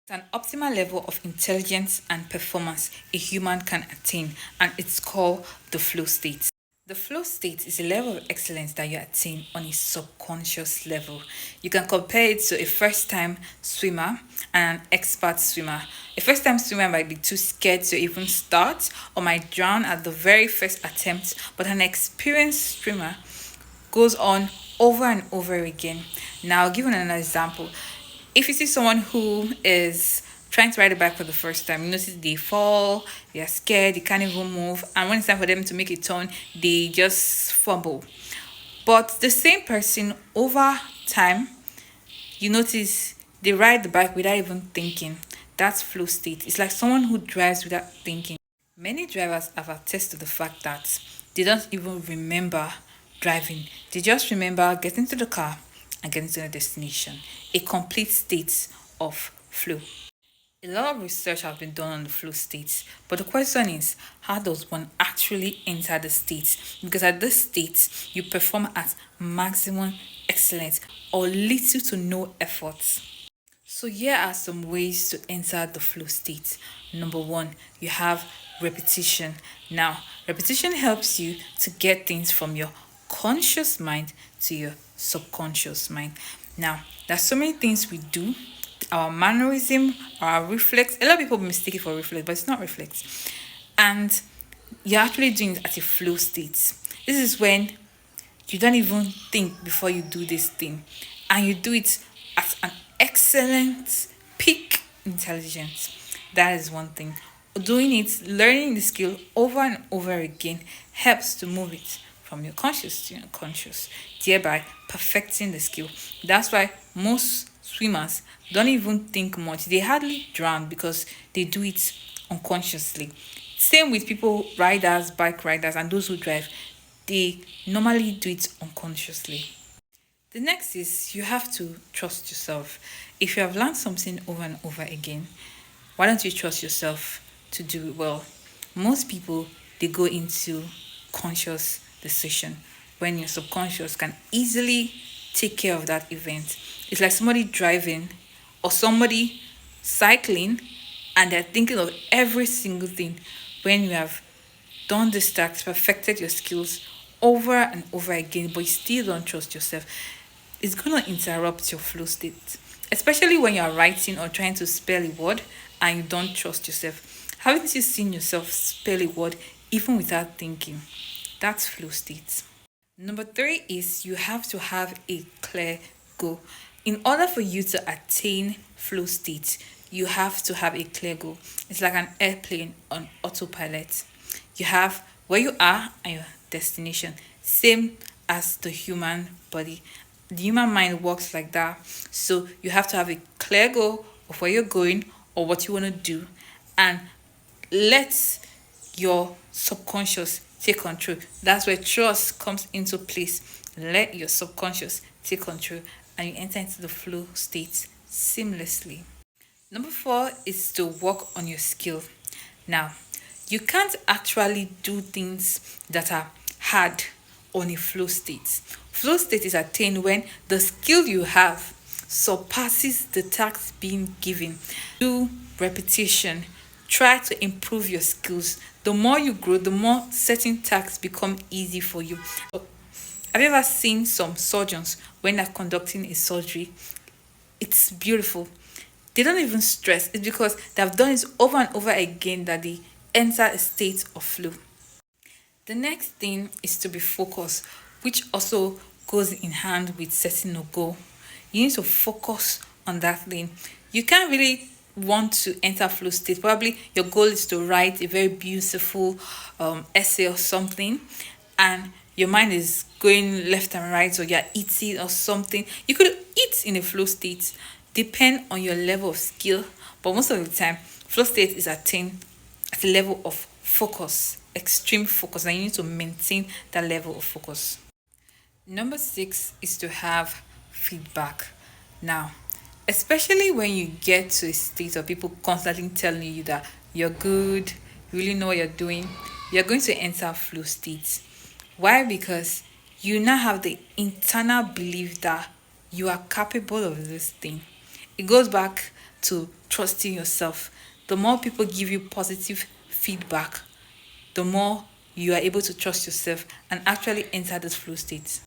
It's an optimal level of intelligence and performance a human can attain, and it's called the flow state. The flow state is a level of excellence that you attain on a subconscious level. You can compare it to a first time swimmer and an expert swimmer. A first time swimmer might be too scared to even start or might drown at the very first attempt, but an experienced swimmer goes on over and over again. Now, I'll give you an example. If you see someone who is trying to ride a bike for the first time, you notice they fall, they are scared, they can't even move, and when it's time for them to make a turn, they just fumble. But the same person over time, you notice they ride the bike without even thinking. That's flow state. It's like someone who drives without thinking. Many drivers have attested to the fact that they don't even remember driving. They just remember getting to the car and getting to the destination. A complete state of flow. A lot of research has been done on the flow states, but the question is, how does one actually enter the state? Because at this state, you perform at maximum excellence or little to no effort. So here are some ways to enter the flow state. Number one, you have repetition. Now, repetition helps you to get things from your conscious mind to your subconscious mind. Now, there's so many things we do. Our mannerism, our reflex. A lot of people mistake it for reflex, but it's not reflex. And you're actually doing it at a flow state. This is when you don't even think before you do this thing, and you do it at an excellent peak intelligence. That is one thing. Doing it, learning the skill over and over again helps to move it from your conscious to your unconscious, thereby perfecting the skill. That's why most swimmers don't even think much. They hardly drown because they do it unconsciously. Same with people, riders, bike riders, and those who drive. They normally do it unconsciously. The next is you have to trust yourself. If you have learned something over and over again, why don't you trust yourself to do it well? Most people, they go into conscious decision when your subconscious can easily take care of that event. It's like somebody driving or somebody cycling and they're thinking of every single thing. When you have done this task, perfected your skills over and over again, but you still don't trust yourself, it's gonna interrupt your flow state. Especially when you're writing or trying to spell a word and you don't trust yourself. Haven't you seen yourself spell a word even without thinking? That's flow state. Number three is you have to have a clear goal. In order for you to attain flow state, you have to have a clear goal. It's like an airplane on autopilot. You have where you are and your destination. Same as the human body. The human mind works like that. So you have to have a clear goal of where you're going or what you want to do, and let your subconscious take control. That's where trust comes into place. Let your subconscious take control and you enter into the flow state seamlessly. Number four is to work on your skill. Now, you can't actually do things that are hard on a flow state. Flow state is attained when the skill you have surpasses the task being given. Do repetition. Try to improve your skills. The more you grow, the more certain tasks become easy for you. Have you ever seen some surgeons when they're conducting a surgery? It's beautiful. They don't even stress. It's because they've done it over and over again that they enter a state of flow. The next thing is to be focused, which also goes in hand with setting a goal. You need to focus on that thing. You can't really want to enter flow state. Probably your goal is to write a very beautiful essay or something, and your mind is going left and right, or you're eating or something. You could eat in a flow state, depend on your level of skill, but most of the time, flow state is attained at a level of focus, extreme focus, and you need to maintain that level of focus. Number six is to have feedback. Now, especially when you get to a state of people constantly telling you that you're good, you really know what you're doing, you're going to enter flow state. Why? Because you now have the internal belief that you are capable of this thing. It goes back to trusting yourself. The more people give you positive feedback, the more you are able to trust yourself and actually enter this flow state.